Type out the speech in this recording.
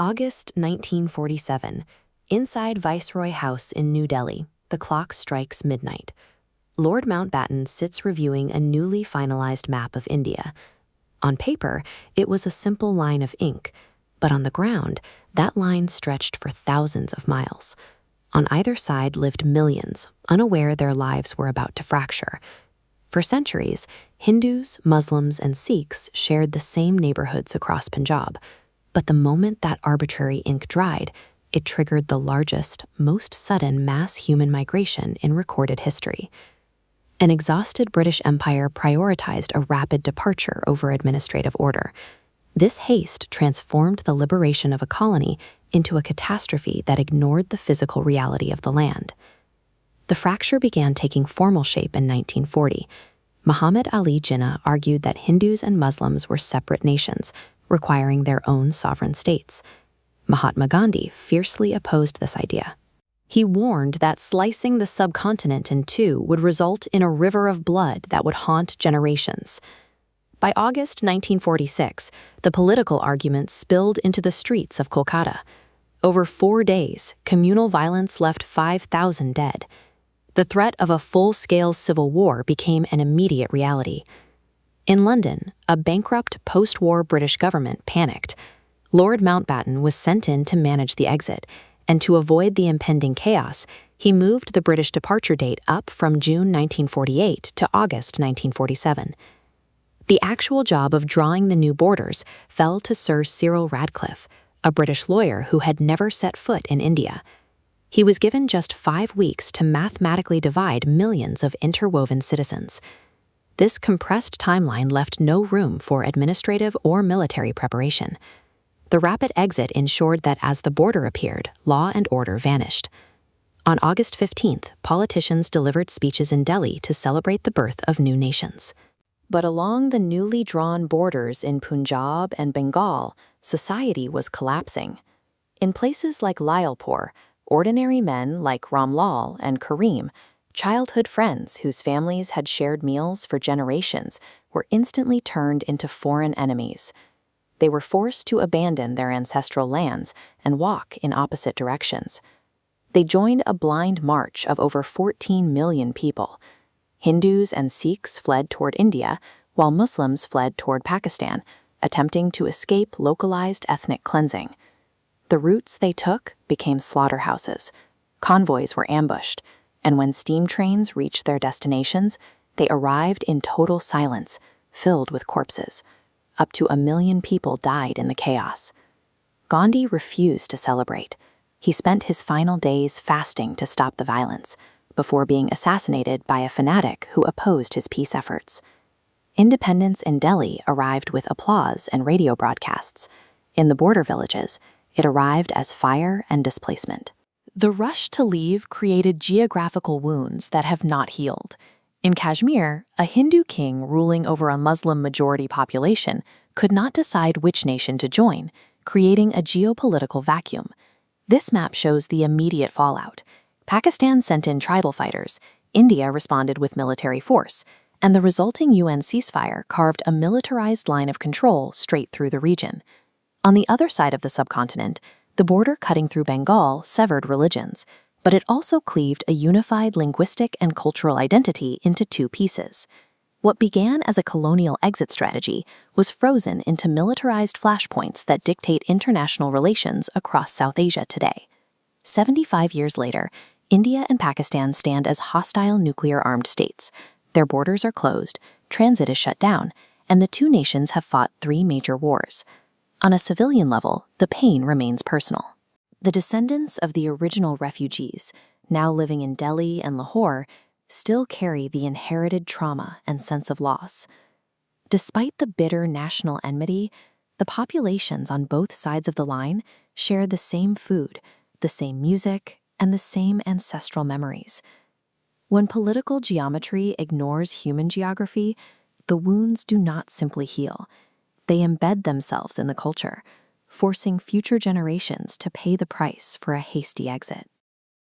August 1947. Inside Viceroy House in New Delhi, the clock strikes midnight. Lord Mountbatten sits reviewing a newly finalized map of India. On paper, it was a simple line of ink, but on the ground, that line stretched for thousands of miles. On either side lived millions, unaware their lives were about to fracture. For centuries, Hindus, Muslims, and Sikhs shared the same neighborhoods across Punjab. But the moment that arbitrary ink dried, it triggered the largest, most sudden mass human migration in recorded history. An exhausted British Empire prioritized a rapid departure over administrative order. This haste transformed the liberation of a colony into a catastrophe that ignored the physical reality of the land. The fracture began taking formal shape in 1940. Muhammad Ali Jinnah argued that Hindus and Muslims were separate nations, requiring their own sovereign states. Mahatma Gandhi fiercely opposed this idea. He warned that slicing the subcontinent in two would result in a river of blood that would haunt generations. By August 1946, the political argument spilled into the streets of Kolkata. Over 4 days, communal violence left 5,000 dead. The threat of a full-scale civil war became an immediate reality. In London, a bankrupt post-war British government panicked. Lord Mountbatten was sent in to manage the exit, and to avoid the impending chaos, he moved the British departure date up from June 1948 to August 1947. The actual job of drawing the new borders fell to Sir Cyril Radcliffe, a British lawyer who had never set foot in India. He was given just 5 weeks to mathematically divide millions of interwoven citizens. This compressed timeline left no room for administrative or military preparation. The rapid exit ensured that as the border appeared, law and order vanished. On August 15th, politicians delivered speeches in Delhi to celebrate the birth of new nations. But along the newly drawn borders in Punjab and Bengal, society was collapsing. In places like Lyallpur, ordinary men like Ramlal and Karim, childhood friends whose families had shared meals for generations, were instantly turned into foreign enemies. They were forced to abandon their ancestral lands and walk in opposite directions. They joined a blind march of over 14 million people. Hindus and Sikhs fled toward India, while Muslims fled toward Pakistan, attempting to escape localized ethnic cleansing. The routes they took became slaughterhouses. Convoys were ambushed, and when steam trains reached their destinations, they arrived in total silence, filled with corpses. Up to 1 million people died in the chaos. Gandhi refused to celebrate. He spent his final days fasting to stop the violence, before being assassinated by a fanatic who opposed his peace efforts. Independence in Delhi arrived with applause and radio broadcasts. In the border villages, it arrived as fire and displacement. The rush to leave created geographical wounds that have not healed. In Kashmir, a Hindu king ruling over a Muslim-majority population could not decide which nation to join, creating a geopolitical vacuum. This map shows the immediate fallout. Pakistan sent in tribal fighters, India responded with military force, and the resulting UN ceasefire carved a militarized line of control straight through the region. On the other side of the subcontinent, the border cutting through Bengal severed religions, but it also cleaved a unified linguistic and cultural identity into 2 pieces. What began as a colonial exit strategy was frozen into militarized flashpoints that dictate international relations across South Asia today. 75 years later, India and Pakistan stand as hostile nuclear-armed states. Their borders are closed, transit is shut down, and the 2 nations have fought 3 major wars. On a civilian level, the pain remains personal. The descendants of the original refugees, now living in Delhi and Lahore, still carry the inherited trauma and sense of loss. Despite the bitter national enmity, the populations on both sides of the line share the same food, the same music, and the same ancestral memories. When political geometry ignores human geography, the wounds do not simply heal. They embed themselves in the culture, forcing future generations to pay the price for a hasty exit.